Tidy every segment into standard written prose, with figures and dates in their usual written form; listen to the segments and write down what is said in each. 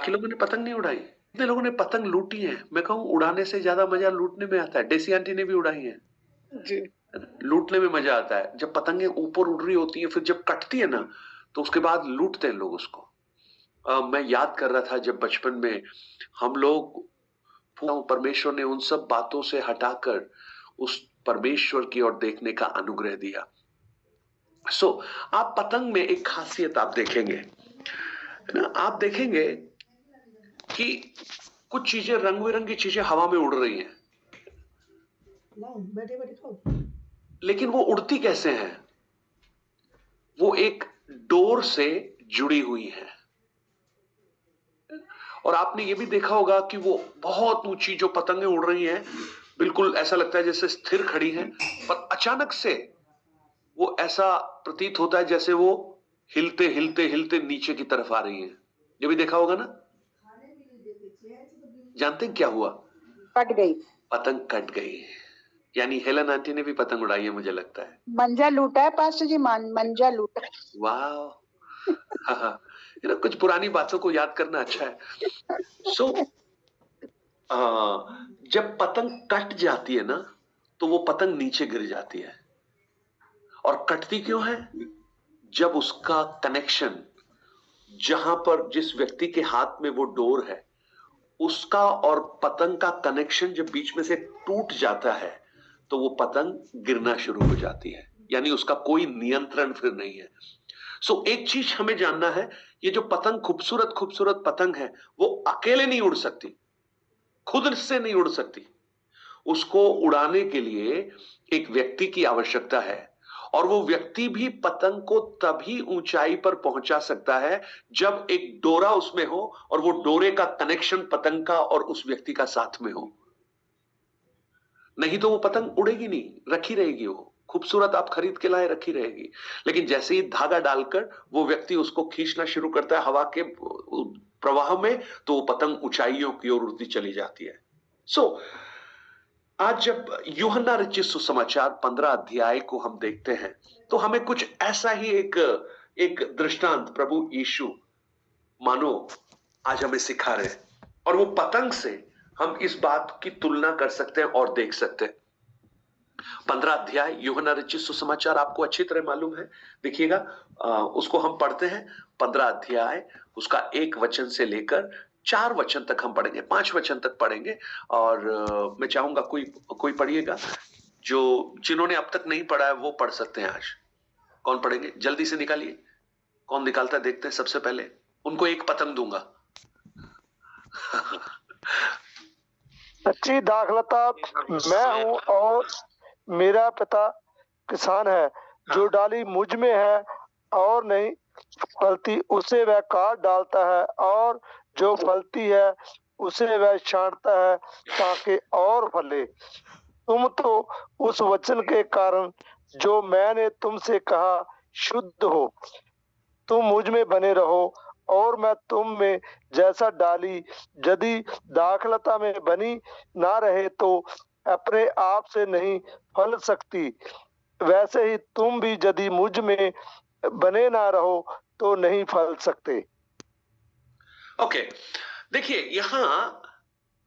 बाकी लोगों ने पतंग नहीं उड़ाई। कितने लोगों ने पतंग लूटी है। मैं कहूँ उड़ाने से ज्यादा मजा लूटने में आता है। डेसी आंटी ने भी उड़ाई है जी। लूटने में मजा आता है। जब पतंगे ऊपर उड़ रही होती है, फिर जब कटती है ना, तो उसके बाद लूटते हैं लोग उसको। मैं याद कर रहा था जब बचपन में हम लोग, परमेश्वर ने उन सब बातों से हटाकर उस परमेश्वर की ओर देखने का अनुग्रह दिया। आप पतंग में एक खासियत आप देखेंगे, है ना? आप देखेंगे कि कुछ चीजें, रंग बिरंगी चीजें हवा में उड़ रही हैं, बैठे बैठे खाओ। लेकिन वो उड़ती कैसे हैं? वो एक डोर से जुड़ी हुई है। और आपने ये भी देखा होगा कि वो बहुत ऊंची जो पतंगें उड़ रही हैं, बिल्कुल ऐसा लगता है जैसे स्थिर खड़ी हैं, पर अचानक से वो ऐसा प्रतीत होता है जैसे वो हिलते हिलते हिलते नीचे की तरफ आ रही हैं। ये भी देखा होगा ना? जानते हैं क्या हुआ? कट गई। पतंग कट गई। यानी हेलन आंटी ने भी पतंग उड़ाई है, मुझे लगता है। मंजा लूटा है पास्टर जी, मंजा लूटा। वाह। हाँ, कुछ पुरानी बातों को याद करना अच्छा है। जब पतंग कट जाती है ना, तो वो पतंग नीचे गिर जाती है। और कटती क्यों है? जब उसका कनेक्शन, जहां पर जिस व्यक्ति के हाथ में वो डोर है, उसका और पतंग का कनेक्शन जब बीच में से टूट जाता है, तो वो पतंग गिरना शुरू हो जाती है। यानी उसका कोई नियंत्रण फिर नहीं है। एक चीज हमें जानना है, ये जो पतंग, खूबसूरत खूबसूरत पतंग है, वो अकेले नहीं उड़ सकती, खुद से नहीं उड़ सकती। उसको उड़ाने के लिए एक व्यक्ति की आवश्यकता है। और वो व्यक्ति भी पतंग को तभी ऊंचाई पर पहुंचा सकता है जब एक डोरा उसमें हो, और वो डोरे का कनेक्शन पतंग का और उस व्यक्ति का साथ में हो। नहीं तो वो पतंग उड़ेगी नहीं, रखी रहेगी। वो खूबसूरत आप खरीद के लाए, रखी रहेगी। लेकिन जैसे ही धागा डालकर वो व्यक्ति उसको खींचना शुरू करता है हवा के प्रवाह में, तो वो पतंग ऊंचाइयों की ओर उड़ती चली जाती है। आज जब यूहन्ना रचित सुसमाचार 15 अध्याय को हम देखते हैं, तो हमें कुछ ऐसा ही एक दृष्टांत प्रभु यीशु मानो आज हमें सिखा रहे हैं। और वो पतंग से हम इस बात की तुलना कर सकते हैं और देख सकते हैं। 15 अध्याय यूहन्ना रचित सुसमाचार आपको अच्छी तरह मालूम है। देखिएगा, उसको हम पढ़ते हैं। 15 अध्याय उसका 1 वचन से लेकर 4 वचन तक हम पढ़ेंगे, 5 वचन तक पढ़ेंगे। और मैं चाहूंगा कोई पढ़िएगा। जिन्होंने अब तक नहीं पढ़ा है वो पढ़ सकते हैं आज। कौन पढ़ेंगे? जल्दी से निकालिए। कौन निकालता है देखते हैं। सबसे पहले उनको एक पतंग दूंगा। सच्ची दाखलता मैं हूँ और मेरा पिता किसान है। जो डाली मुझ में है और नहीं फलती उसे वह काट डालता है, और जो फलती है उसे वह छांटता है ताकि और फले। तुम तो उस वचन के कारण जो मैंने तुमसे कहा शुद्ध हो। तुम मुझ में बने रहो और मैं तुम में। जैसा डाली यदि दाखलता में बनी ना रहे तो अपने आप से नहीं फल सकती, वैसे ही तुम भी यदि मुझ में बने ना रहो तो नहीं फल सकते। ओके, देखिए यहां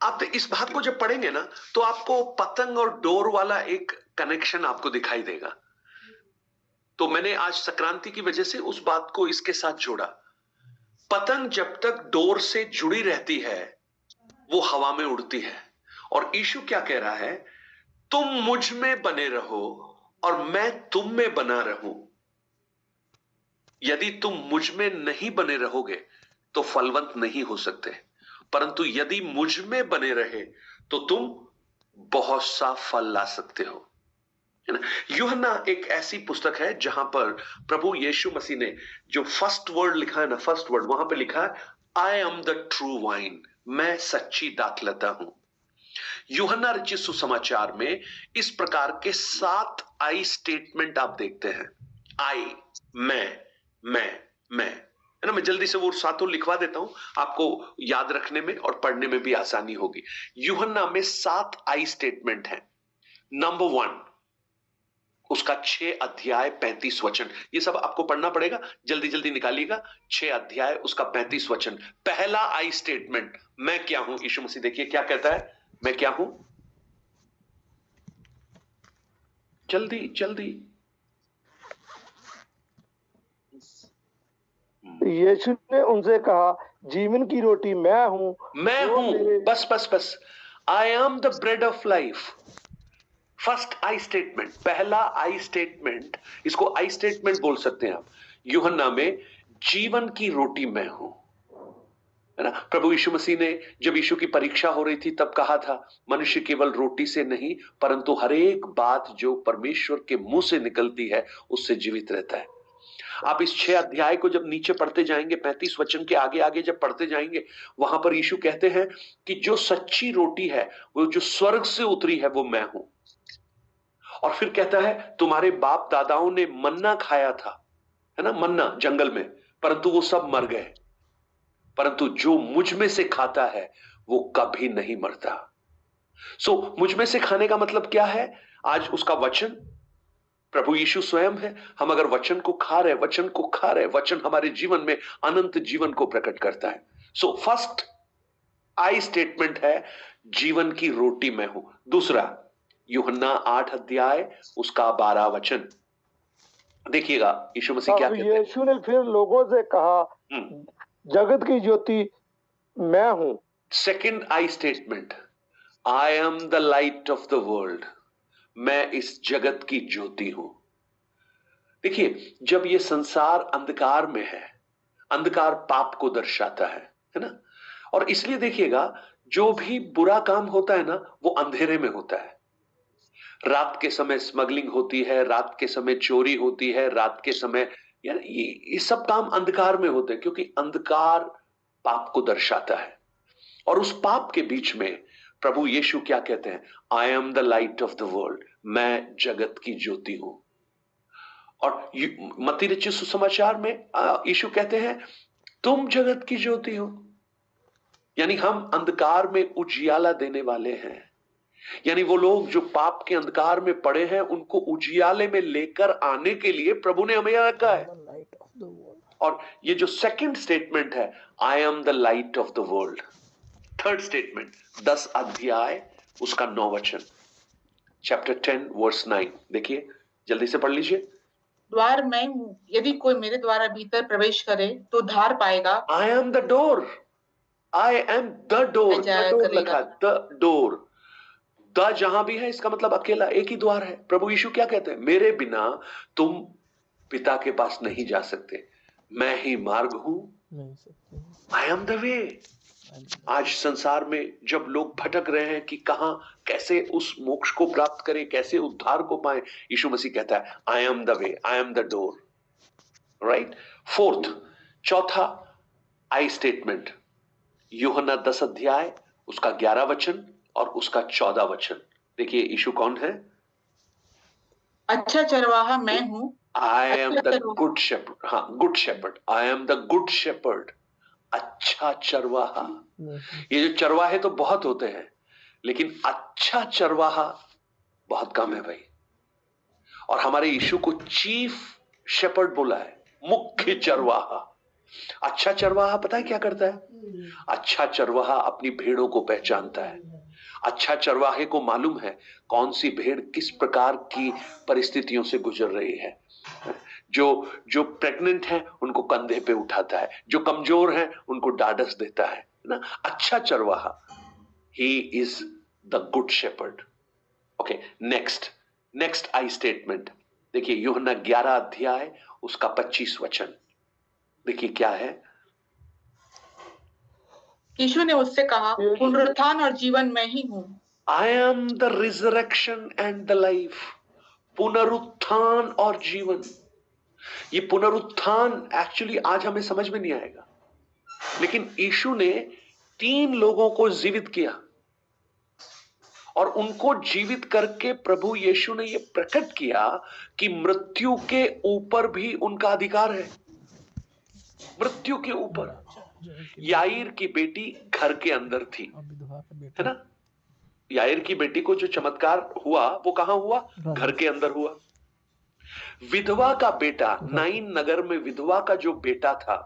आप इस बात को जब पढ़ेंगे ना, तो आपको पतंग और डोर वाला एक कनेक्शन आपको दिखाई देगा। तो मैंने आज संक्रांति की वजह से उस बात को इसके साथ जोड़ा। पतंग जब तक डोर से जुड़ी रहती है, वो हवा में उड़ती है। और यीशु क्या कह रहा है? तुम मुझ में बने रहो और मैं तुम में बना रहूं। यदि तुम मुझ में नहीं बने रहोगे तो फलवंत नहीं हो सकते, परंतु यदि मुझ में बने रहे तो तुम बहुत सा फल ला सकते हो, है ना? यूहन्ना एक ऐसी पुस्तक है जहां पर प्रभु यीशु मसीह ने जो फर्स्ट वर्ड लिखा है ना, फर्स्ट वर्ड वहां पे लिखा है, I am the true wine, मैं सच्ची दाखलता हूं। यूहन्ना रचित सुसमाचार में इस प्रकार के 7 आई स्टेटमेंट आप देखते हैं। आई, मैं, है ना? मैं जल्दी से वो सातों लिखवा देता हूं, आपको याद रखने में और पढ़ने में भी आसानी होगी। यूहन्ना में 7 आई स्टेटमेंट हैं। नंबर 1, उसका 6 अध्याय 35 वचन, ये सब आपको पढ़ना पड़ेगा, जल्दी जल्दी निकालिएगा। 6 अध्याय उसका 35 वचन, पहला आई स्टेटमेंट, मैं क्या हूं। यीशु मसीह देखिए क्या कहता है, मैं क्या हूं। जल्दी जल्दी। यीशु ने उनसे कहा, जीवन की रोटी मैं हूँ। मैं हूं, बस बस बस। आई am the bread of life. First I statement, पहला आई स्टेटमेंट, इसको आई स्टेटमेंट बोल सकते हैं आप। यूहन्ना में जीवन की रोटी मैं हूं, है ना। प्रभु यीशु मसीह ने जब यीशु की परीक्षा हो रही थी तब कहा था, मनुष्य केवल रोटी से नहीं परंतु हर एक बात जो परमेश्वर के मुंह से निकलती है उससे जीवित रहता है। आप इस 6 अध्याय को जब नीचे पढ़ते जाएंगे, 35 वचन के आगे आगे जब पढ़ते जाएंगे, वहां पर यीशु कहते हैं कि जो सच्ची रोटी है, वो जो स्वर्ग से उतरी है, वो मैं हूं। और फिर कहता है, तुम्हारे बाप दादाओं ने मन्ना खाया था, है ना, मन्ना जंगल में, परंतु वो सब मर गए, परंतु जो मुझ में से खाता है वो कभी नहीं मरता। सो मुझ में से खाने का मतलब क्या है? आज उसका वचन प्रभु यीशु स्वयं है। हम अगर वचन को खा रहे, वचन को खा रहे, वचन हमारे जीवन में अनंत जीवन को प्रकट करता है। सो फर्स्ट आई स्टेटमेंट है, जीवन की रोटी मैं हूं। दूसरा, यूहन्ना 8 अध्याय उसका 12 वचन देखिएगा, यीशु मसीह क्या कहते हैं। यीशु ने फिर लोगों से कहा, जगत की ज्योति मैं हूं। Second I statement, I am the light of the world. मैं इस जगत की ज्योति हूं। देखिए, जब ये संसार अंधकार में है, अंधकार पाप को दर्शाता है ना। और इसलिए देखिएगा, जो भी बुरा काम होता है ना, वो अंधेरे में होता है। रात के समय स्मगलिंग होती है, रात के समय चोरी होती है, रात के समय ये सब काम अंधकार में होते हैं, क्योंकि अंधकार पाप को दर्शाता है। और उस पाप के बीच में प्रभु यीशु क्या कहते हैं, आई am the light of the world, मैं जगत की ज्योति हूं। और मत्ती रचित सुसमाचार में यीशु कहते हैं, तुम जगत की ज्योति हो। यानी हम अंधकार में उजियाला देने वाले हैं। यानी वो लोग जो पाप के अंधकार में पड़े हैं, उनको उजियाले में लेकर आने के लिए प्रभु ने हमें रखा है। और ये जो सेकंड स्टेटमेंट है, I am the light of the world. Third statement, 10 अध्याय उसका 9 वचन, चैप्टर 10 वर्स 9, देखिए जल्दी से पढ़ लीजिए। द्वार मैं हूँ, यदि कोई मेरे द्वारा भीतर प्रवेश करे तो उद्धार पाएगा। आई am the door, I am the door, लिखा द डोर। द जहां भी है, इसका मतलब अकेला एक ही द्वार है। प्रभु यीशु क्या कहते हैं, मेरे बिना तुम पिता के पास नहीं जा सकते, मैं ही मार्ग हूं, आई एम द वे। आज संसार में जब लोग भटक रहे हैं कि कहां कैसे उस मोक्ष को प्राप्त करें, कैसे उद्धार को पाएं, यीशु मसीह कहता है, I am the way, I am the door, right. Fourth, चौथा आई स्टेटमेंट, यूहन्ना 10 अध्याय उसका 11 वचन और उसका 14 वचन। देखिए यीशु कौन है, अच्छा चरवाहा मैं हूं। I am the good shepherd. हाँ, good shepherd, I am the good shepherd, अच्छा चरवाहा। ये जो चरवाहे तो बहुत होते हैं, लेकिन अच्छा चरवाहा बहुत कम है भाई। और हमारे यीशु को चीफ शेपर्ड बोला है, मुख्य चरवाहा। अच्छा चरवाहा पता है क्या करता है? अच्छा चरवाहा अपनी भेड़ों को पहचानता है। अच्छा चरवाहे को मालूम है कौन सी भेड़ किस प्रकार की परिस्थितियों से गुजर रही है। जो प्रेग्नेंट है उनको कंधे पे उठाता है, जो कमजोर है उनको ढाढ़स देता है ना। अच्छा चरवाहा, he is the good shepherd. Okay, next I statement देखिए, यूहन्ना 11 अध्याय उसका 25 वचन, देखिए क्या है। यीशु ने उससे कहा, पुनरुत्थान और जीवन मैं ही हूँ। आई am the resurrection and the life. पुनरुत्थान और जीवन। ये पुनरुत्थान एक्चुअली आज हमें समझ में नहीं आएगा, लेकिन यीशु ने 3 लोगों को जीवित किया और उनको जीवित करके प्रभु यीशु ने ये प्रकट किया कि मृत्यु के ऊपर भी उनका अधिकार है। मृत्यु के ऊपर। याईर की बेटी घर के अंदर थी, है ना। याईर की बेटी को जो चमत्कार हुआ वो कहां हुआ? घर के अंदर हुआ। विधवा का बेटा, नाइन नगर में विधवा का जो बेटा था,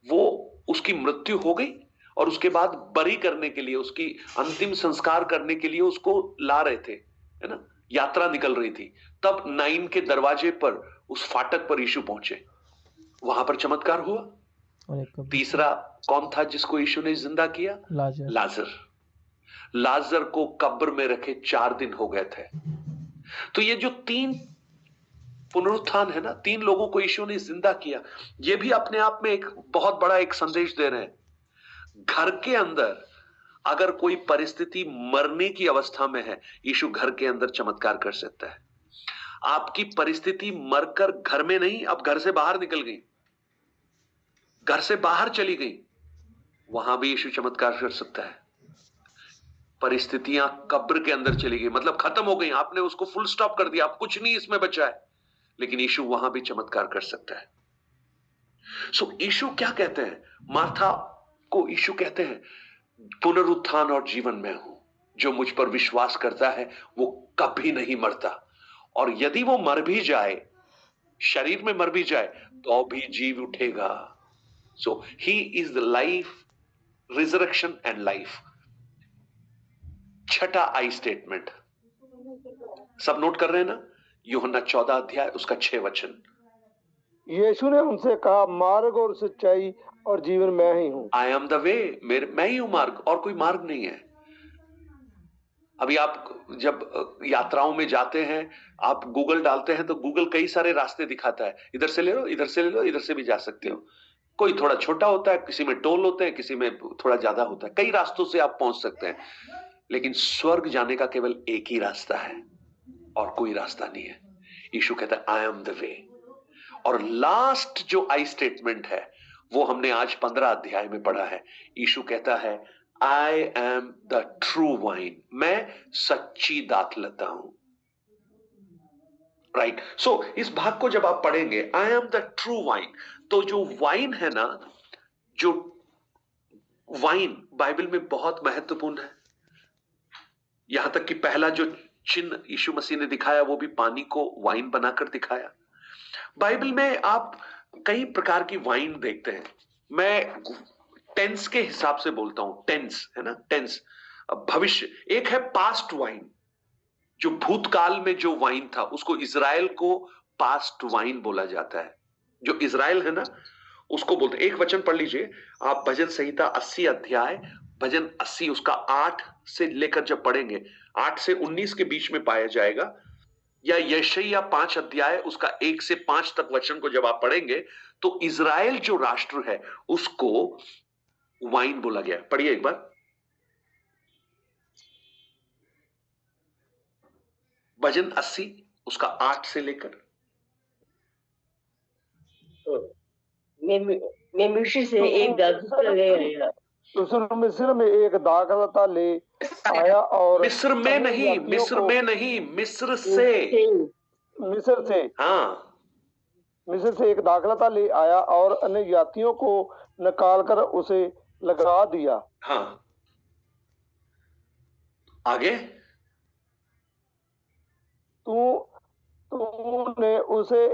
वो उसकी मृत्यु हो गई और उसके बाद बरी करने के लिए, उसकी अंतिम संस्कार करने के लिए उसको ला रहे थे, है ना, यात्रा निकल रही थी। तब नाइन के दरवाजे पर, उस फाटक पर यीशु पहुंचे, वहां पर चमत्कार हुआ। तीसरा कौन था जिसको यीशु ने जिंदा किया? लाजर। लाजर को कब्र में रखे 4 दिन हो गए थे। तो ये जो 3 पुनरुत्थान है ना, 3 लोगों को यीशु ने जिंदा किया, ये भी अपने आप में एक बहुत बड़ा एक संदेश दे रहे हैं। घर के अंदर अगर कोई परिस्थिति मरने की अवस्था में है, यीशु घर के अंदर चमत्कार कर सकता है। आपकी परिस्थिति मरकर घर में नहीं, अब घर से बाहर निकल गई, घर से बाहर चली गई, वहां भी यीशु चमत्कार कर सकता है। परिस्थितियां कब्र के अंदर चली गई, मतलब खत्म हो गई, आपने उसको फुल स्टॉप कर दिया, अब कुछ नहीं इसमें बचा है, लेकिन यीशु वहां भी चमत्कार कर सकता है। सो यीशु क्या कहते हैं? मार्था को यीशु कहते हैं, पुनरुत्थान और जीवन में हूं, जो मुझ पर विश्वास करता है वो कभी नहीं मरता, और यदि वो मर भी जाए, शरीर में मर भी जाए, तो भी जीव उठेगा। So he is the life, resurrection and life. छठा आई स्टेटमेंट, सब नोट कर रहे हैं ना? यूहन्ना 14 अध्याय उसका 6 वचन। यीशु ने उनसे कहा, मार्ग और सच्चाई और जीवन मैं ही हूँ। आई एम द वे, मैं ही हूं मार्ग, और कोई मार्ग नहीं है। अभी आप जब यात्राओं में जाते हैं, आप गूगल डालते हैं तो गूगल कई सारे रास्ते दिखाता है, इधर से ले लो, इधर से ले लो, इधर से भी जा सकते हो। कोई थोड़ा छोटा होता है, किसी में टोल होते हैं, किसी में थोड़ा ज्यादा होता है, कई रास्तों से आप पहुंच सकते हैं, लेकिन स्वर्ग जाने का केवल एक ही रास्ता है और कोई रास्ता नहीं है। यीशु कहता है आई एम द वे। और लास्ट जो आई स्टेटमेंट है वो हमने आज 15 अध्याय में पढ़ा है। यीशु कहता है I am the true wine, मैं सच्ची दाखलता हूं। राइट। सो इस भाग को जब आप पढ़ेंगे, आई एम द ट्रू वाइन, तो जो वाइन है ना, जो वाइन बाइबल में बहुत महत्वपूर्ण है। यहां तक कि पहला जो चिन्ह यीशु मसीह ने दिखाया वो भी पानी को वाइन बनाकर दिखाया। बाइबल में आप कई प्रकार की वाइन देखते हैं। मैं टेंस के हिसाब से बोलता हूं, टेंस है ना, टेंस भविष्य। एक है पास्ट वाइन, जो भूतकाल में जो वाइन था उसको इजराइल को पास्ट वाइन बोला जाता है। जो इजराइल है ना उसको बोलते। एक वचन पढ़ लीजिए आप, भजन संहिता 80 अध्याय, भजन 80 उसका 8 से लेकर जब पढ़ेंगे, 8 से 19 के बीच में पाया जाएगा, या यशायाह 5 अध्याय उसका 1 से 5 तक वचन को जब आप पढ़ेंगे तो इजराइल जो राष्ट्र है उसको वाइन बोला गया। पढ़िए एक बार, भजन 80 उसका 8 से लेकर। मैं मिस्र से एक दाखलता ले आया। मिस्र में एक दाखलता ले आया, और मिस्र में नहीं, मिस्र में नहीं, मिस्र से, मिस्र से, हाँ, मिस्र से एक दाखलता ले आया और अन्य जातियों को निकालकर उसे लगा दिया। हाँ, आगे, तूने उसे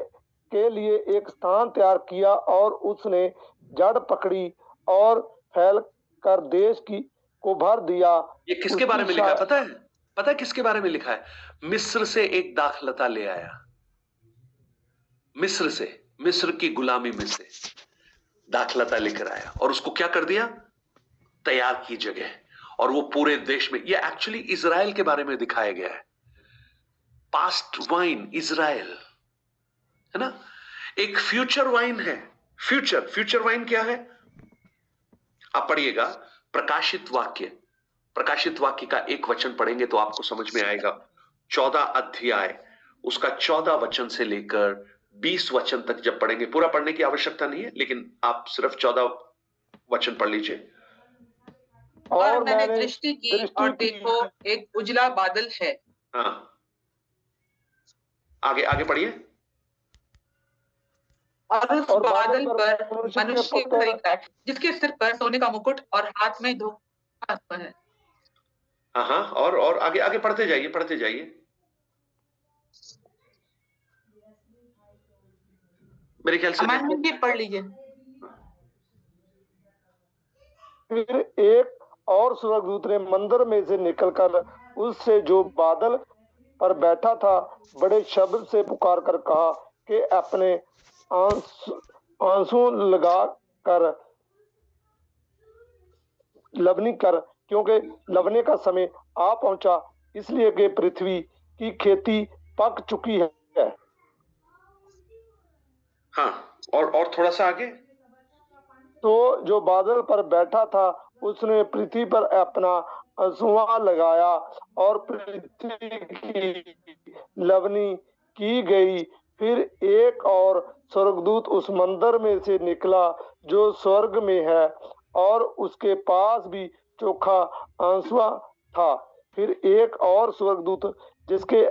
के लिए एक स्थान तैयार किया और उसने जड़ पकड़ी और फैल कर देश की को भर दिया। ये किसके बारे में लिखा है पता है? पता है किसके बारे में लिखा है? मिस्र से एक दाखलता ले आया, मिस्र से, मिस्र की गुलामी में से दाखलता लेकर आया और उसको क्या कर दिया? तैयार की जगह, और वो पूरे देश में। ये एक्चुअली इजराइल के बारे में दिखाया गया है। पास्ट वाइन इजराइल है ना, एक फ्यूचर वाइन है। फ्यूचर वाइन क्या है? आप पढ़िएगा प्रकाशित वाक्य, प्रकाशित वाक्य का एक वचन पढ़ेंगे तो आपको समझ में आएगा। 14 अध्याय उसका 14 वचन से लेकर 20 वचन तक जब पढ़ेंगे, पूरा पढ़ने की आवश्यकता नहीं है, लेकिन आप सिर्फ 14 वचन पढ़ लीजिए। और मैंने दृष्टि की और देखो एक उजला बादल है। हाँ, आगे आगे पढ़िए। और उस बादल पर मनुष्य खड़ी है, जिसके सिर पर सोने का मुकुट और हाथ में धोखा है। हाँ, और आगे आगे पढ़ते जाइए, पढ़ते जाइए। मेरे ख्याल से अमानवील भी पढ़ लीजिए। फिर एक और स्वर्गदूत ने मंदिर में से निकलकर उससे जो बादल पर बैठा था बड़े शब्द से पुकार कर कहा कि अपने आंसू लगा कर लवनी कर, क्योंकि लवने का समय आ पहुंचा, इसलिए कि पृथ्वी की खेती पक चुकी है। हाँ, और थोड़ा सा आगे। तो जो बादल पर बैठा था उसने पृथ्वी पर अपना अंसुआ लगाया और पृथ्वी की लवनी की गई। फिर एक और स्वर्गदूत उस मंदिर में से निकला जो स्वर्ग में है, और उसके पास भी चोखा अंसुआ था। फिर एक और स्वर्गदूत जिसके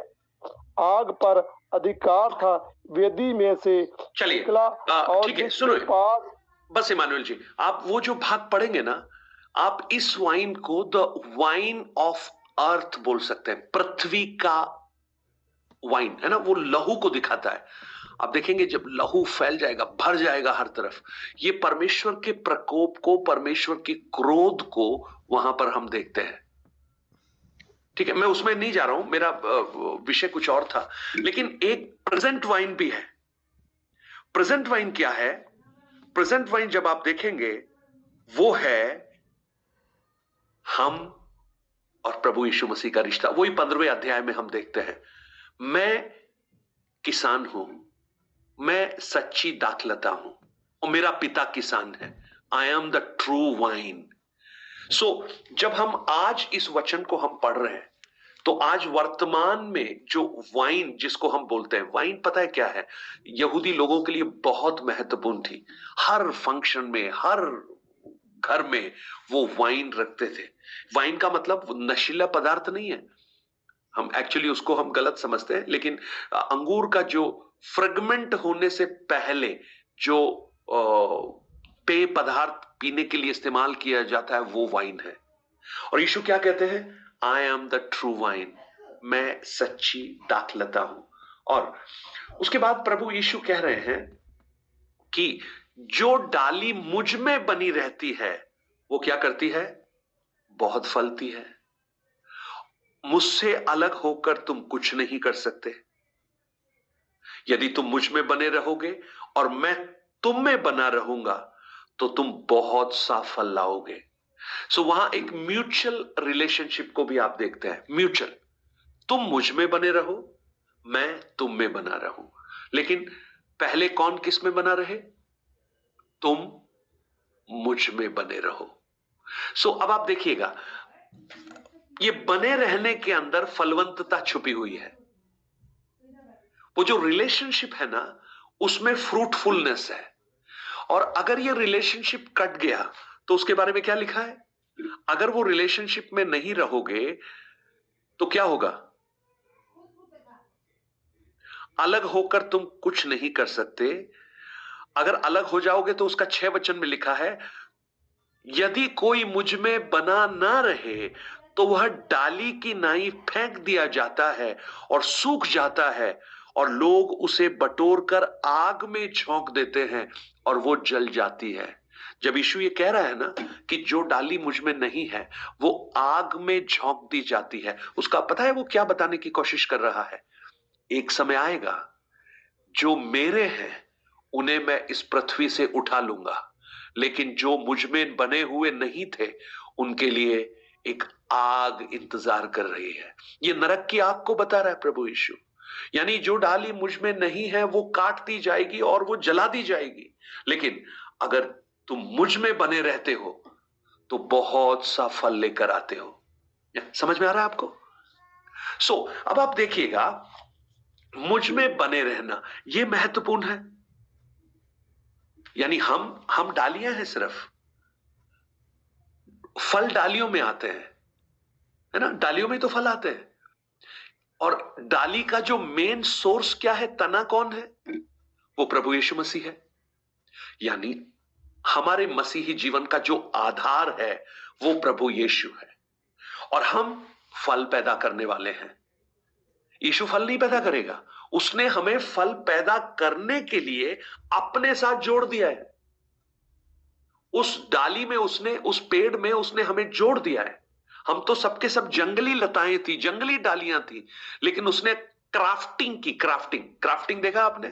आग पर अधिकार था वेदी में से निकला और ठीक है, जिसके पास बस इमानुएल जी, आप वो जो भाग पढ़ेंगे ना, आप इस वाइन को द वाइन ऑफ अर्थ बोल सकते हैं। पृथ्वी का वाइन है ना, वो लहू को दिखाता है। आप देखेंगे जब लहू फैल जाएगा, भर जाएगा हर तरफ, ये परमेश्वर के प्रकोप को, परमेश्वर के क्रोध को वहां पर हम देखते हैं। ठीक है, मैं उसमें नहीं जा रहा हूं, मेरा विषय कुछ और था। लेकिन एक प्रेजेंट वाइन भी है। प्रेजेंट वाइन क्या है? प्रेजेंट वाइन जब आप देखेंगे वो है हम और प्रभु यीशु मसीह का रिश्ता। वही 15वें अध्याय में हम देखते हैं, मैं किसान हूं, मैं सच्ची दाखलता हूं और मेरा पिता किसान है। I am the true vine. सो जब हम आज इस वचन को हम पढ़ रहे हैं, तो आज वर्तमान में जो वाइन जिसको हम बोलते हैं, वाइन पता है क्या है? यहूदी लोगों के लिए बहुत महत्वपूर्ण थी। हर फंक्शन में, हर घर में वो वाइन रखते थे। वाइन का मतलब नशीला पदार्थ नहीं है, हम एक्चुअली उसको हम गलत समझते हैं, लेकिन अंगूर का जो फ्रेगमेंट होने से पहले जो पेय पदार्थ पीने के लिए इस्तेमाल किया जाता है वो वाइन है। और यीशु क्या कहते हैं? आई एम द ट्रू वाइन, मैं सच्ची दाखलता हूं। और उसके बाद प्रभु यीशु कह रहे हैं कि जो डाली मुझ में बनी रहती है वो क्या करती है? बहुत फलती है। मुझसे अलग होकर तुम कुछ नहीं कर सकते। यदि तुम मुझ में बने रहोगे और मैं तुम में बना रहूंगा तो तुम बहुत सा फल लाओगे। सो वहां एक म्यूचुअल रिलेशनशिप को भी आप देखते हैं। म्यूचुअल, तुम मुझ में बने रहो, मैं तुम में बना रहूं। लेकिन पहले कौन किस में बना रहे? तुम मुझ में बने रहो। सो अब आप देखिएगा, ये बने रहने के अंदर फलवंतता छुपी हुई है। वो जो रिलेशनशिप है ना, उसमें फ्रूटफुलनेस है। और अगर ये रिलेशनशिप कट गया तो उसके बारे में क्या लिखा है? अगर वो रिलेशनशिप में नहीं रहोगे तो क्या होगा? अलग होकर तुम कुछ नहीं कर सकते। अगर अलग हो जाओगे तो उसका 6 वचन में लिखा है, यदि कोई मुझ में बना ना रहे तो वह डाली की नाई फेंक दिया जाता है और सूख जाता है, और लोग उसे बटोर कर आग में झोंक देते हैं और वो जल जाती है। जब यीशु ये कह रहा है ना कि जो डाली मुझ में नहीं है वो आग में झोंक दी जाती है, उसका पता है वो क्या बताने की कोशिश कर रहा है? एक समय आएगा जो मेरे हैं उन्हें मैं इस पृथ्वी से उठा लूंगा, लेकिन जो मुझ में बने हुए नहीं थे उनके लिए एक आग इंतजार कर रही है। ये नरक की आग को बता रहा है प्रभु यीशु। यानी जो डाली मुझ में नहीं है वो काट दी जाएगी और वो जला दी जाएगी। लेकिन अगर तुम मुझ में बने रहते हो तो बहुत सा फल लेकर आते हो। समझ में आ रहा है आपको? सो अब आप देखिएगा, मुझ में बने रहना ये महत्वपूर्ण है। यानी हम डालियां हैं, सिर्फ फल डालियों में आते हैं, है ना? डालियों में तो फल आते हैं। और डाली का जो मेन सोर्स क्या है, तना कौन है? वो प्रभु यीशु मसीह है। यानी हमारे मसीही जीवन का जो आधार है वो प्रभु यीशु है, और हम फल पैदा करने वाले हैं। यीशु फल नहीं पैदा करेगा, उसने हमें फल पैदा करने के लिए अपने साथ जोड़ दिया है। उस डाली में उसने, उस पेड़ में उसने हमें जोड़ दिया है। हम तो सबके सब जंगली लताएं थी, जंगली डालियां थी, लेकिन उसने क्राफ्टिंग की। क्राफ्टिंग देखा आपने?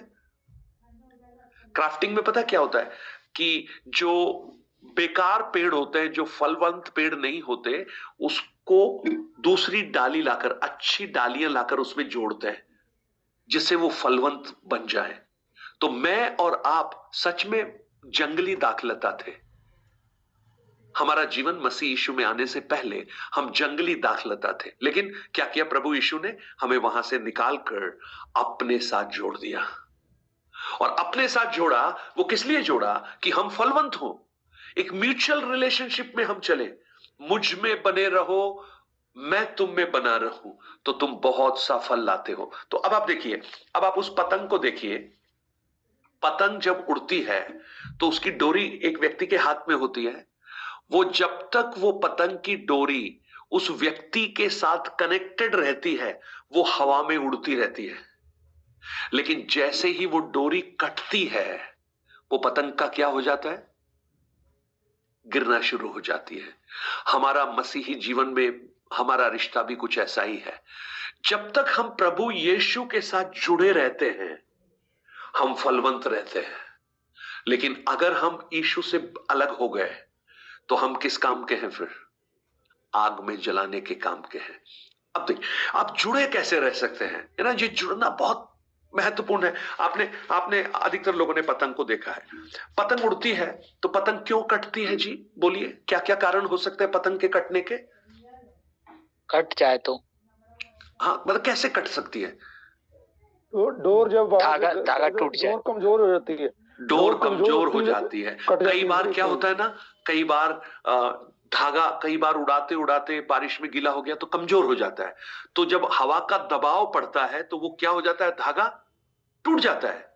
क्राफ्टिंग में पता क्या होता है कि जो बेकार पेड़ होते हैं, जो फलवंत पेड़ नहीं होते, उसको दूसरी डाली लाकर, अच्छी डालियां लाकर उसमें जोड़ते हैं जिससे वो फलवंत बन जाए। तो मैं और आप सच में जंगली दाखलता थे। हमारा जीवन मसीह यीशु में आने से पहले हम जंगली दाखलता थे, लेकिन क्या किया प्रभु यीशु ने? हमें वहां से निकालकर अपने साथ जोड़ दिया। और अपने साथ जोड़ा, वो किस लिए जोड़ा? कि हम फलवंत हो, एक म्यूचुअल रिलेशनशिप में हम चले। मुझ में बने रहो, मैं तुम में बना रहूं, तो तुम बहुत सा फल लाते हो। तो अब आप देखिए, अब आप उस पतंग को देखिए। पतंग जब उड़ती है तो उसकी डोरी एक व्यक्ति के हाथ में होती है। वो जब तक वो पतंग की डोरी उस व्यक्ति के साथ कनेक्टेड रहती है, वो हवा में उड़ती रहती है। लेकिन जैसे ही वो डोरी कटती है, वो पतंग का क्या हो जाता है? गिरना शुरू हो जाती है। हमारा मसीही जीवन में हमारा रिश्ता भी कुछ ऐसा ही है। जब तक हम प्रभु यीशु के साथ जुड़े रहते हैं, हम फलवंत रहते हैं। लेकिन अगर हम यीशु से अलग हो गए तो हम किस काम के हैं? फिर आग में जलाने के काम के हैं। अब देखिए, आप जुड़े कैसे रह सकते हैं? है ना, ये जुड़ना बहुत महत्वपूर्ण है। आपने अधिकतर लोगों ने पतंग को देखा है। पतंग उड़ती है तो पतंग क्यों कटती है जी? बोलिए, क्या क्या कारण हो सकते हैं पतंग के कटने के? कट जाए तो? हाँ, मतलब कैसे कट सकती है? तो डोर जब धागा टूट जाए, डोर कमजोर हो जाती है। डोर कमजोर हो जाती है। कई बार क्या होता है ना, कई बार धागा कई बार उड़ाते उड़ाते बारिश में गीला हो गया तो कमजोर हो जाता है। तो जब हवा का दबाव पड़ता है तो वो क्या हो जाता है? धागा टूट जाता है।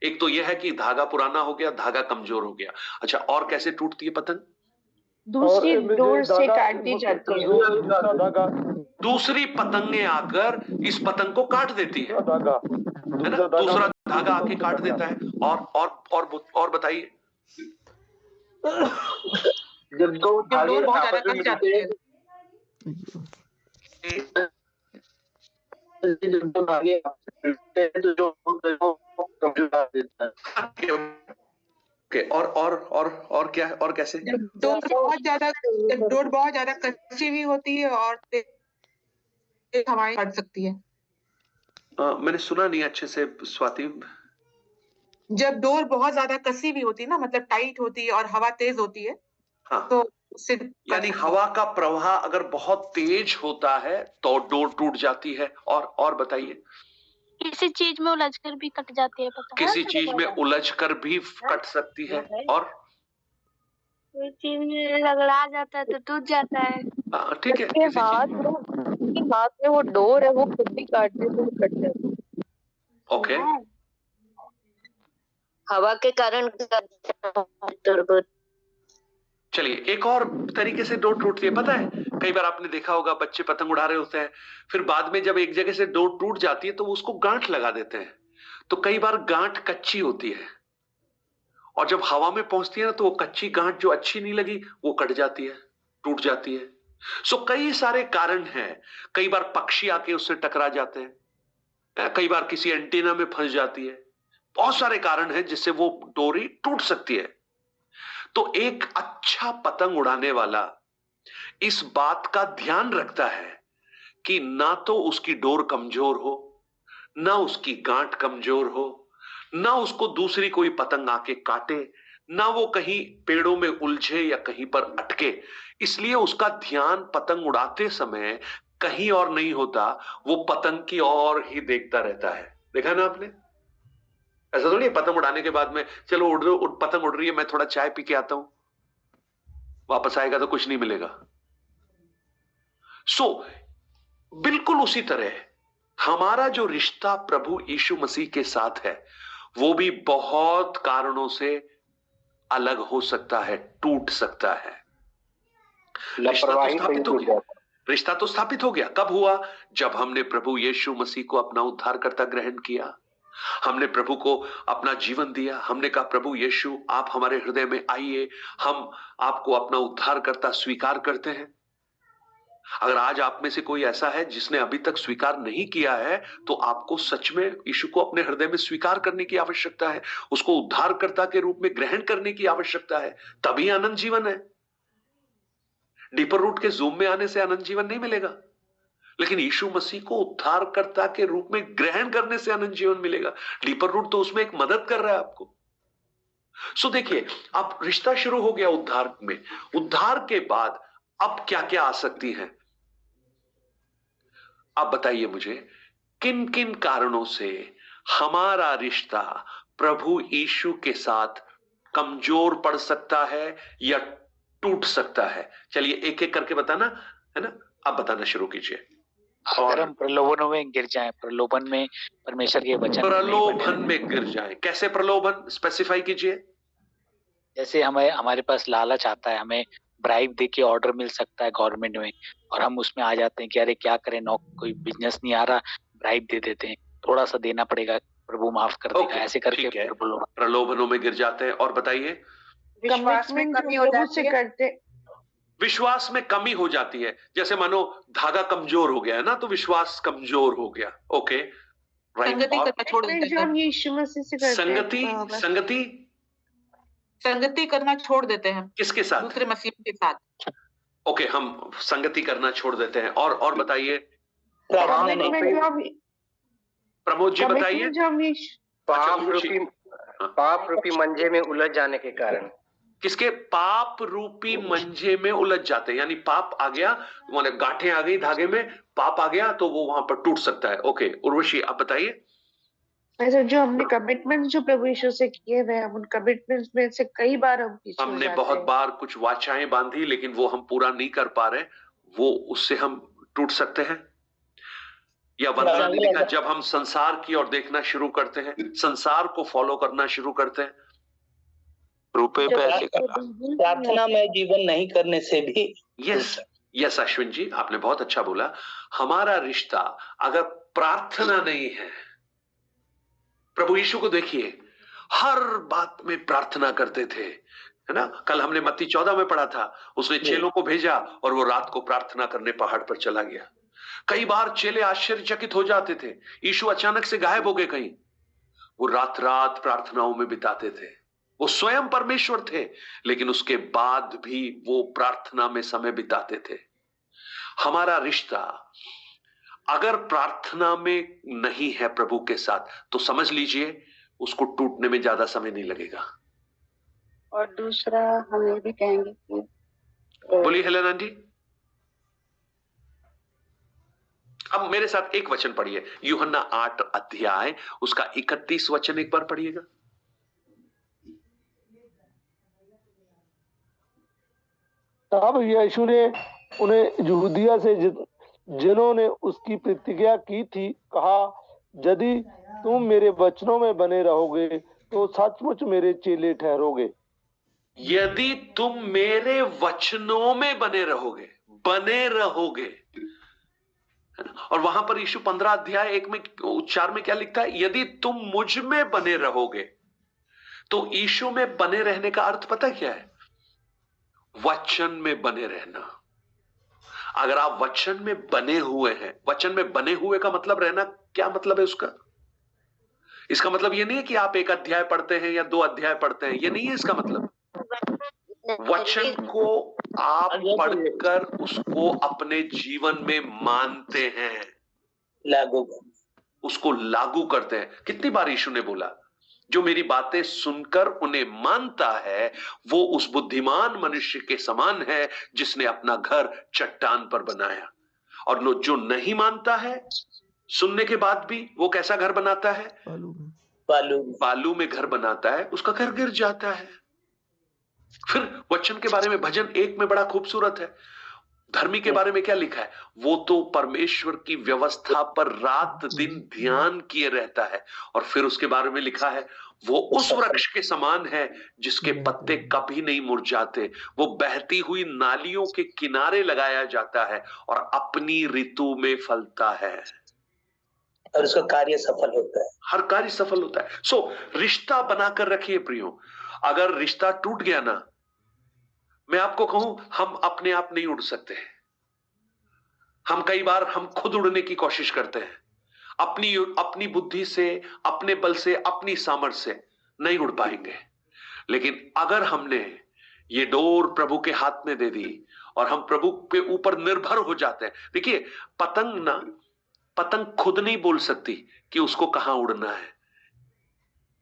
एक तो यह है कि धागा पुराना हो गया, धागा कमजोर हो गया। अच्छा, और कैसे टूटती है पतंग? दूसरी डोर से काट दी जाती है। दूसरी पतंगे आकर इस पतंग को काट देती है ना? दूसरा धागा आके काट देता है। और बताइए। जब दो धागे बहुत ज्यादा कट जाती है, जब दो धागे तो जो कमजोर देता है। ओके, और क्या है? और कैसे? जब डोर बहुत ज्यादा कच्ची भी होती है और तेज हवाएं काट सकती है। मैंने सुना नहीं अच्छे से, स्वाति। जब डोर बहुत ज्यादा कसी भी होती है ना, मतलब टाइट होती है और हवा तेज होती है, हाँ, तो उससे यानी हवा का प्रवाह अगर बहुत तेज होता है तो डोर टूट जाती है। और बताइए। किसी चीज में उलझकर भी कट जाती है पतंग। किसी चीज में उलझकर भी कट सकती है। और कोई चीज में रगड़ा जाता है तो टूट जाता है। ठीक है। इसके हाथ में वो डोर है, वो खुद भी काटने से कट जाती है। ओके, हवा के कारण। चलिए, एक और तरीके से डोर टूटती है, पता है? कई बार आपने देखा होगा, बच्चे पतंग उड़ा रहे होते हैं, फिर बाद में जब एक जगह से डोर टूट जाती है तो उसको गांठ लगा देते हैं। तो कई बार गांठ कच्ची होती है और जब हवा में पहुंचती है ना, तो वो कच्ची गांठ जो अच्छी नहीं लगी वो कट जाती है, टूट जाती है। सो कई सारे कारण हैं। कई बार पक्षी आके उससे टकरा जाते हैं, कई बार किसी एंटीना में फंस जाती है। बहुत सारे कारण हैं जिससे वो डोरी टूट सकती है। तो एक अच्छा पतंग उड़ाने वाला इस बात का ध्यान रखता है कि ना तो उसकी डोर कमजोर हो, ना उसकी गांठ कमजोर हो, ना उसको दूसरी कोई पतंग आके काटे, ना वो कहीं पेड़ों में उलझे या कहीं पर अटके। इसलिए उसका ध्यान पतंग उड़ाते समय कहीं और नहीं होता, वो पतंग की ओर ही देखता रहता है। देखा ना आपने? ऐसा थोड़ी है पतंग उड़ाने के बाद में चलो पतंग उड़ रही है, मैं थोड़ा चाय पी के आता हूं, वापस आएगा तो कुछ नहीं मिलेगा। सो बिल्कुल उसी तरह हमारा जो रिश्ता प्रभु यीशु मसीह के साथ है, वो भी बहुत कारणों से अलग हो सकता है, टूट सकता है। रिश्ता तो स्थापित हो गया, रिश्ता तो स्थापित हो गया। कब हुआ? जब हमने प्रभु यीशु मसीह को अपना उद्धारकर्ता ग्रहण किया, हमने प्रभु को अपना जीवन दिया। हमने कहा प्रभु यीशु आप हमारे हृदय में आइए, हम आपको अपना उद्धारकर्ता स्वीकार करते हैं। अगर आज आप में से कोई ऐसा है जिसने अभी तक स्वीकार नहीं किया है, तो आपको सच में यीशु को अपने हृदय में स्वीकार करने की आवश्यकता है, उसको उद्धारकर्ता के रूप में ग्रहण करने की आवश्यकता है। तभी अनंत जीवन है। डीपर रूट के जूम में आने से अनंत जीवन नहीं मिलेगा, लेकिन यीशु मसीह को उद्धारकर्ता के रूप में ग्रहण करने से अनंत जीवन मिलेगा। डीपर रूट तो उसमें एक मदद कर रहा है आपको। सो देखिए, अब रिश्ता शुरू हो गया उद्धार में। उद्धार के बाद अब क्या क्या आसक्ति है? अब बताइए मुझे, किन किन कारणों से हमारा रिश्ता प्रभु यीशु के साथ कमजोर पड़ सकता है या टूट सकता है? चलिए एक एक करके बताना, है ना? अब बताना शुरू कीजिए। अगर हम प्रलोभनों में गिर जाएं, प्रलोभन में परमेश्वर के वचन प्रलोभन में गिर जाएं, कैसे प्रलोभन? स्पेसिफाई कीजिए। जैसे हमारे पास लालच आता है, हमें ब्राइब दे के ऑर्डर मिल सकता है गवर्नमेंट में, और हम उसमें आ जाते हैं कि अरे क्या करें, कोई बिजनेस नहीं आ रहा, ब्राइब दे देते हैं, थोड़ा सा देना पड़ेगा, प्रभु माफ कर देगा, ऐसे करके प्रलोभनों में गिर जाते हैं। और बताइए, विश्वास में कमी हो जाती है। विश्वास में कमी हो जाती है, जैसे मानो धागा कमजोर हो गया है ना, तो विश्वास कमजोर हो गया। ओके, संगति करना छोड़ देते हैं। संगति करना छोड़ देते हैं। किसके साथ? दूसरे मसीह के साथ। ओके, हम संगति करना छोड़ देते हैं। और बताइए प्रमोद जी, बताइए। पाप रूपी मंजे में उलझ जाने के कारण। किसके? पाप रूपी मंजे में उलझ जाते हैं, यानी पाप आ गया, मतलब गांठें आ गई धागे में, पाप आ गया तो वो वहां पर टूट सकता है। ओके, उर्वशी आप बताइए। ऐसा जो हमने कमिटमेंट जो प्रभु यीशु से किए हुए, हम उन कमिटमेंट्स में से कई बार हमने बहुत बार कुछ वाचाएं बांधी, लेकिन वो हम पूरा नहीं कर पा रहे, वो उससे हम टूट सकते हैं। या वंदना ने लिखा, जब हम संसार की ओर देखना शुरू करते हैं, संसार को फॉलो करना शुरू करते हैं, रुपए पैसे का प्रार्थना में जीवन नहीं करने से भी। यस अश्विन जी, आपने बहुत अच्छा बोला। हमारा रिश्ता अगर प्रार्थना नहीं है, प्रभु यीशु को देखिए, हर बात में प्रार्थना करते थे, है ना? कल हमने मत्ती 14 में पढ़ा था, उसने चेलों को भेजा और वो रात को प्रार्थना करने पहाड़ पर चला गया। कई बार चेले आश्चर्यचकित हो जाते थे, यीशु अचानक से गायब हो गए कहीं। वो रात रात प्रार्थनाओं में बिताते थे। वो स्वयं परमेश्वर थे, लेकिन उसके बाद भी वो प्रार्थना में समय बिताते थे। हमारा रिश्ता अगर प्रार्थना में नहीं है प्रभु के साथ, तो समझ लीजिए उसको टूटने में ज्यादा समय नहीं लगेगा। और दूसरा हम ये भी कहेंगे कि बोलिए हेलेना जी। अब मेरे साथ एक वचन पढ़िए, यूहन्ना 8 अध्याय उसका 31 वचन एक बार पढ़िएगा। तब यीशु ने उन्हें यहूदिया से जिन्होंने उसकी प्रतिज्ञा की थी कहा, यदि तुम मेरे वचनों में बने रहोगे तो सचमुच मेरे चेले ठहरोगे। यदि तुम मेरे वचनों में बने रहोगे, बने रहोगे। और वहां पर यीशु 15 अध्याय 1 में 4 में क्या लिखता है? यदि तुम मुझ में बने रहोगे। तो यीशु में बने रहने का अर्थ पता क्या है? वचन में बने रहना। अगर आप वचन में बने हुए हैं, वचन में बने हुए का मतलब रहना क्या मतलब है उसका? इसका मतलब यह नहीं है कि आप एक अध्याय पढ़ते हैं या 2 अध्याय पढ़ते हैं, यह नहीं है इसका मतलब। वचन को आप पढ़कर उसको अपने जीवन में मानते हैं, उसको लागू करते हैं। कितनी बार यीशु ने बोला, जो मेरी बातें सुनकर उन्हें मानता है वो उस बुद्धिमान मनुष्य के समान है जिसने अपना घर चट्टान पर बनाया। और जो नहीं मानता है, सुनने के बाद भी वो कैसा घर बनाता है? बालू में घर बनाता है, उसका घर गिर जाता है। फिर वचन के बारे में भजन 1 में बड़ा खूबसूरत है। धर्मी के बारे में क्या लिखा है? वो तो परमेश्वर की व्यवस्था पर रात दिन ध्यान किए रहता है। और फिर उसके बारे में लिखा है, वो उस वृक्ष के समान है जिसके पत्ते कभी नहीं मुरझाते, वो बहती हुई नालियों के किनारे लगाया जाता है और अपनी ऋतु में फलता है और उसका कार्य सफल होता है, हर कार्य सफल होता है। सो रिश्ता बनाकर रखिए प्रियो। अगर रिश्ता टूट गया ना, मैं आपको कहूं, हम अपने आप नहीं उड़ सकते। हम कई बार हम खुद उड़ने की कोशिश करते हैं, अपनी बुद्धि से, अपने बल से, अपनी सामर्थ्य से नहीं उड़ पाएंगे। लेकिन अगर हमने ये डोर प्रभु के हाथ में दे दी और हम प्रभु के ऊपर निर्भर हो जाते हैं। देखिए, पतंग खुद नहीं बोल सकती कि उसको कहां उड़ना है।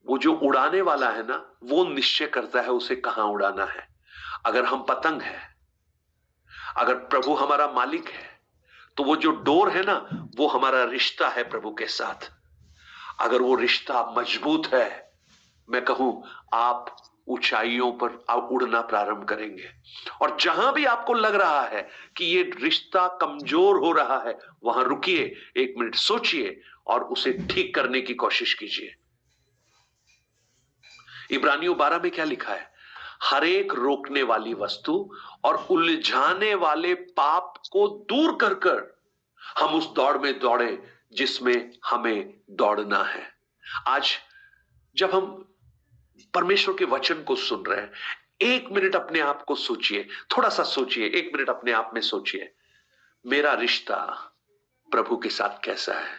वो जो उड़ाने वाला है ना, वो निश्चय करता है उसे कहां उड़ाना है। अगर हम पतंग है, अगर प्रभु हमारा मालिक है, तो वो जो डोर है ना, वो हमारा रिश्ता है प्रभु के साथ। अगर वो रिश्ता मजबूत है, मैं कहूं, आप ऊंचाइयों पर उड़ना प्रारंभ करेंगे। और जहां भी आपको लग रहा है कि ये रिश्ता कमजोर हो रहा है, वहां रुकिए, 1 मिनट सोचिए और उसे ठीक करने की कोशिश कीजिए। इब्रानियों 12 में क्या लिखा है? हर एक रोकने वाली वस्तु और उलझाने वाले पाप को दूर कर कर हम उस दौड़ में दौड़े जिसमें हमें दौड़ना है। आज जब हम परमेश्वर के वचन को सुन रहे हैं, 1 मिनट अपने आप को सोचिए, थोड़ा सा सोचिए, 1 मिनट अपने आप में सोचिए, मेरा रिश्ता प्रभु के साथ कैसा है?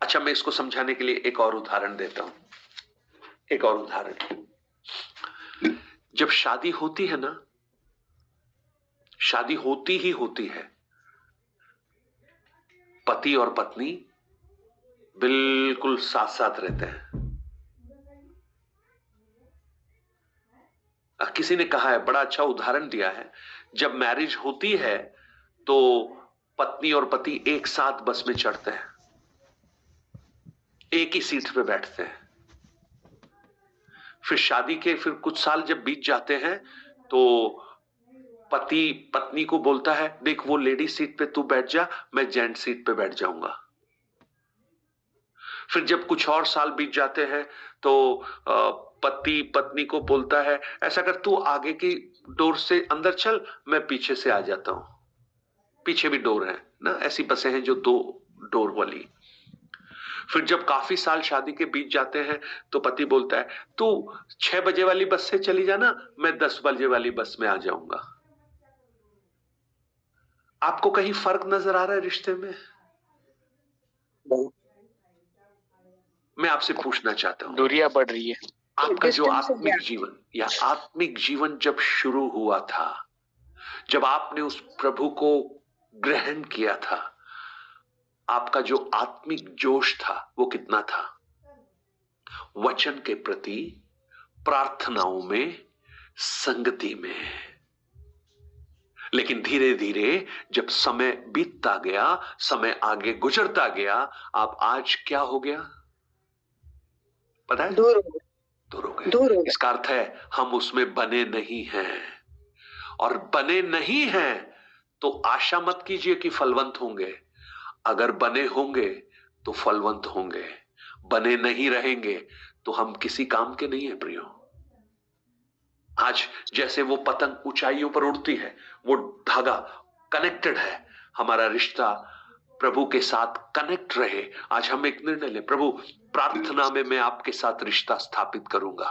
अच्छा, मैं इसको समझाने के लिए एक और उदाहरण देता हूं। एक और उदाहरण, जब शादी होती है ना, शादी होती ही होती है, पति और पत्नी बिल्कुल साथ साथ रहते हैं। किसी ने कहा है, बड़ा अच्छा उदाहरण दिया है, जब मैरिज होती है तो पत्नी और पति एक साथ बस में चढ़ते हैं, एक ही सीट पे बैठते हैं। फिर शादी के फिर कुछ साल जब बीत जाते हैं तो पति पत्नी को बोलता है, देख वो लेडी सीट पे तू बैठ जा, मैं जेंट सीट पे बैठ जाऊंगा। फिर जब कुछ और साल बीत जाते हैं तो पति पत्नी को बोलता है, ऐसा कर तू आगे की डोर से अंदर चल, मैं पीछे से आ जाता हूं। पीछे भी डोर है ना, ऐसी बसें हैं जो 2 डोर वाली। फिर जब काफी साल शादी के बीत जाते हैं तो पति बोलता है, तू 6 बजे वाली बस से चली जाना, मैं 10 बजे वाली बस में आ जाऊंगा। आपको कहीं फर्क नजर आ रहा है रिश्ते में? मैं आपसे पूछना चाहता हूं, दूरियां बढ़ रही है। आपका जो आत्मिक जीवन या आत्मिक जीवन जब शुरू हुआ था, जब आपने उस प्रभु को ग्रहण किया था, आपका जो आत्मिक जोश था वो कितना था? वचन के प्रति, प्रार्थनाओं में, संगति में। लेकिन धीरे धीरे जब समय बीतता गया, समय आगे गुजरता गया, आप आज क्या हो गया पता है? दूर हो गए। इसका अर्थ है हम उसमें बने नहीं हैं। और बने नहीं हैं तो आशा मत कीजिए कि फलवंत होंगे। अगर बने होंगे तो फलवंत होंगे, बने नहीं रहेंगे तो हम किसी काम के नहीं है प्रियो। आज जैसे वो पतंग ऊंचाइयों पर उड़ती है, वो धागा कनेक्टेड है, हमारा रिश्ता प्रभु के साथ कनेक्ट रहे। आज हम एक निर्णय ले, प्रभु प्रार्थना में मैं आपके साथ रिश्ता स्थापित करूंगा,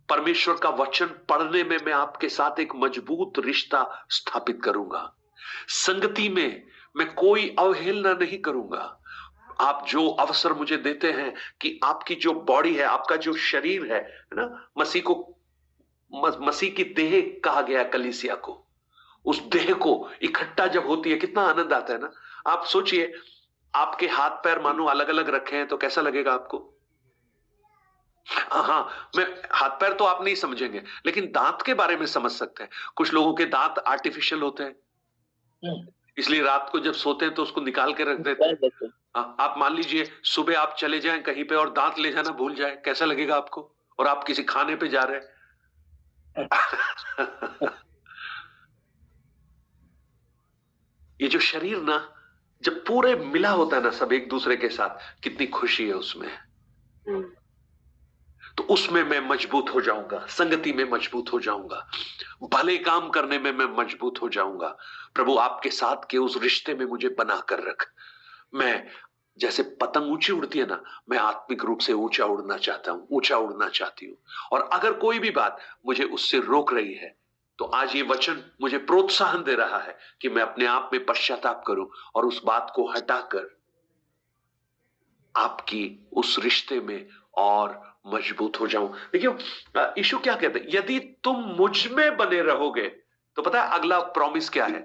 परमेश्वर का वचन पढ़ने में मैं आपके साथ एक मजबूत रिश्ता स्थापित करूंगा, संगति में मैं कोई अवहेलना नहीं करूंगा। आप जो अवसर मुझे देते हैं कि आपकी जो बॉडी है, आपका जो शरीर है ना, मसीह की देह कहा गया कलीसिया को, उस देह को इकट्ठा जब होती है कितना आनंद आता है ना। आप सोचिए, आपके हाथ पैर मानो अलग अलग रखे हैं तो कैसा लगेगा आपको? हाँ, मैं हाथ पैर तो आप नहीं समझेंगे, लेकिन दांत के बारे में समझ सकते हैं। कुछ लोगों के दांत आर्टिफिशियल होते हैं, इसलिए रात को जब सोते हैं तो उसको निकाल के रख देते हैं। आप मान लीजिए सुबह आप चले जाएं कहीं पे और दांत ले जाना भूल जाए, कैसा लगेगा आपको? और आप किसी खाने पे जा रहे हैं ये जो शरीर ना, जब पूरे मिला होता है ना सब एक दूसरे के साथ, कितनी खुशी है उसमें। तो उसमें मैं मजबूत हो जाऊंगा, संगति में मजबूत हो जाऊंगा, भले काम करने में मैं मजबूत हो जाऊंगा। प्रभु आपके साथ के उस रिश्ते में मुझे बना कर रख। मैं जैसे पतंग ऊंची उड़ती है ना, मैं आत्मिक रूप से ऊंचा उड़ना चाहता हूं, ऊंचा उड़ना चाहती हूं। और अगर कोई भी बात मुझे उससे रोक रही है, तो आज ये वचन मुझे प्रोत्साहन दे रहा है कि मैं अपने आप में पश्चाताप करूं और उस बात को हटाकर आपकी उस रिश्ते में और मजबूत हो जाऊं। देखियो यीशु क्या कहते हैं, यदि तुम मुझ में बने रहोगे, तो पता है अगला प्रॉमिस क्या है?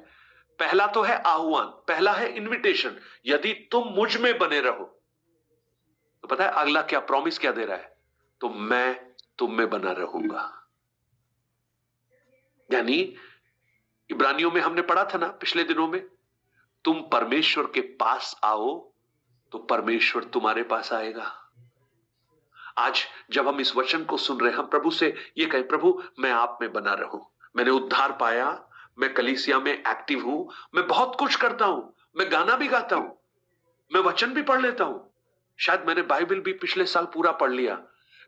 पहला तो है आह्वान, पहला है इनविटेशन, यदि तुम मुझ में बने रहो। तो पता है अगला क्या प्रॉमिस क्या दे रहा है? तो मैं तुम में बना रहूंगा। यानी इब्रानियों में हमने पढ़ा था ना पिछले दिनों में, तुम परमेश्वर के पास आओ तो परमेश्वर तुम्हारे पास आएगा। आज जब हम इस वचन को सुन रहे हैं, हम प्रभु से ये कहें, प्रभु मैं आप में बना रहूं, मैंने उद्धार पाया, मैं कलीसिया में एक्टिव हूं, मैं बहुत कुछ करता हूं, मैं गाना भी गाता हूं, मैं वचन भी पढ़ लेता हूं, शायद मैंने बाइबल भी पिछले साल पूरा पढ़ लिया,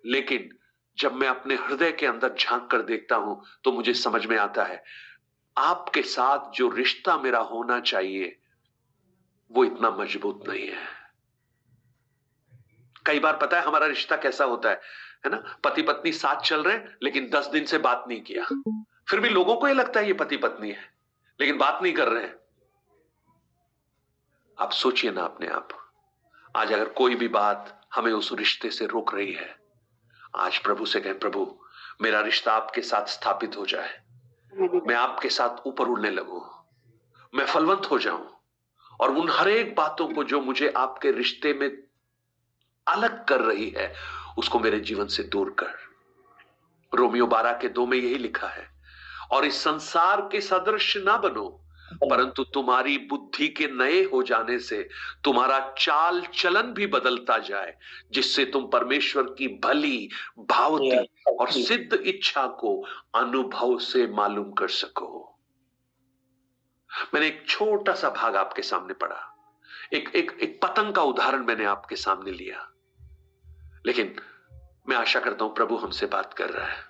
लेकिन जब मैं अपने हृदय के अंदर झांक कर देखता हूं तो मुझे समझ में आता है आपके साथ जो रिश्ता मेरा होना चाहिए वो इतना मजबूत नहीं है। कई बार पता है हमारा रिश्ता कैसा होता है ना, पति पत्नी साथ चल रहे हैं लेकिन 10 दिन से बात नहीं किया, फिर भी लोगों को ये लगता है ये पति पत्नी है, लेकिन बात नहीं कर रहे हैं। आप सोचिए ना अपने आप, आज अगर कोई भी बात हमें उस रिश्ते से रोक रही है, आज प्रभु से कहें, प्रभु मेरा रिश्ता आपके साथ स्थापित हो जाए, मैं आपके साथ ऊपर उड़ने लगूं, मैं फलवंत हो जाऊं, और उन हर एक बातों को जो मुझे आपके रिश्ते में अलग कर रही है उसको मेरे जीवन से दूर कर। रोमियो 12:2 में यही लिखा है, और इस संसार के सदृश ना बनो, परंतु तुम्हारी बुद्धि के नए हो जाने से तुम्हारा चाल चलन भी बदलता जाए, जिससे तुम परमेश्वर की भली, भावती और सिद्ध इच्छा को अनुभव से मालूम कर सको। मैंने एक छोटा सा भाग आपके सामने पढ़ा, एक पतंग का उदाहरण मैंने आपके सामने लिया, लेकिन मैं आशा करता हूं प्रभु हमसे बात कर रहा है।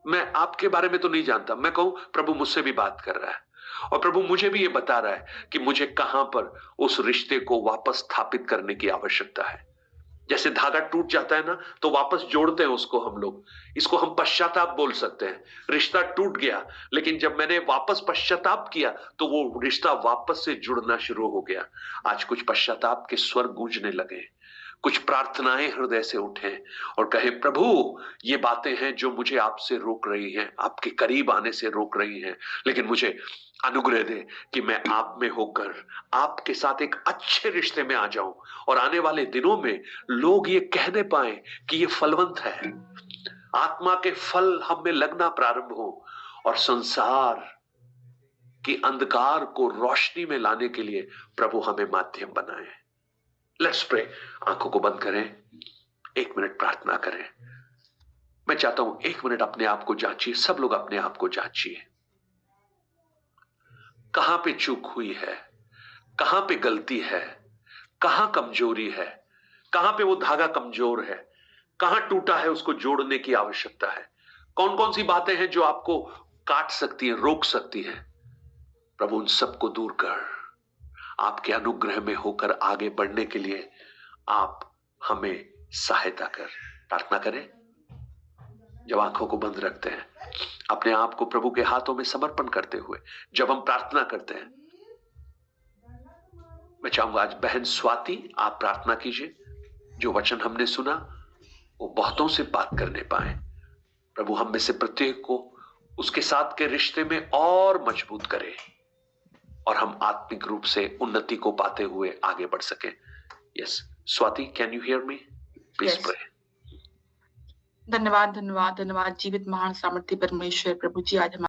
मैं आपके बारे में तो नहीं जानता, मैं कहूं प्रभु मुझसे भी बात कर रहा है, और प्रभु मुझे भी ये बता रहा है कि मुझे कहां पर उस रिश्ते को वापस स्थापित करने की आवश्यकता है। जैसे धागा टूट जाता है ना, तो वापस जोड़ते हैं उसको हम लोग, इसको हम पश्चाताप बोल सकते हैं। रिश्ता टूट गया, लेकिन जब मैंने वापस पश्चाताप किया तो वो रिश्ता वापस से जुड़ना शुरू हो गया। आज कुछ पश्चाताप के स्वर गूंजने लगे, कुछ प्रार्थनाएं हृदय से उठे और कहे, प्रभु ये बातें हैं जो मुझे आपसे रोक रही हैं, आपके करीब आने से रोक रही हैं, लेकिन मुझे अनुग्रह दे कि मैं आप में होकर आपके साथ एक अच्छे रिश्ते में आ जाऊं, और आने वाले दिनों में लोग ये कहने पाए कि ये फलवंत है, आत्मा के फल हम में लगना प्रारंभ हो, और संसार के अंधकार को रोशनी में लाने के लिए प्रभु हमें माध्यम बनाए। Let's pray. आंखों को बंद करें, 1 मिनट प्रार्थना करें। मैं चाहता हूं 1 मिनट अपने आप को जांचिए, सब लोग अपने आप को जांचिए, कहां पे चूक हुई है, कहां पे गलती है, कहां कमजोरी है, कहां पे वो धागा कमजोर है, कहां टूटा है, उसको जोड़ने की आवश्यकता है। कौन कौन सी बातें हैं जो आपको काट सकती हैं, रोक सकती हैं। प्रभु उन सबको दूर कर आपके अनुग्रह में होकर आगे बढ़ने के लिए आप हमें सहायता कर। प्रार्थना करें। जब आंखों को बंद रखते हैं, अपने आप को प्रभु के हाथों में समर्पण करते हुए जब हम प्रार्थना करते हैं, मैं चाहूंगा आज बहन स्वाति आप प्रार्थना कीजिए। जो वचन हमने सुना वो बहुतों से बात करने पाए। प्रभु हम में से प्रत्येक को उसके साथ के रिश्ते में और मजबूत करे, और हम आत्मिक रूप से उन्नति को पाते हुए आगे बढ़ सके। Yes Swati, can you hear me? Please pray. धन्यवाद धन्यवाद धन्यवाद जीवित महान सामर्थ्य परमेश्वर प्रभु जी, आज हम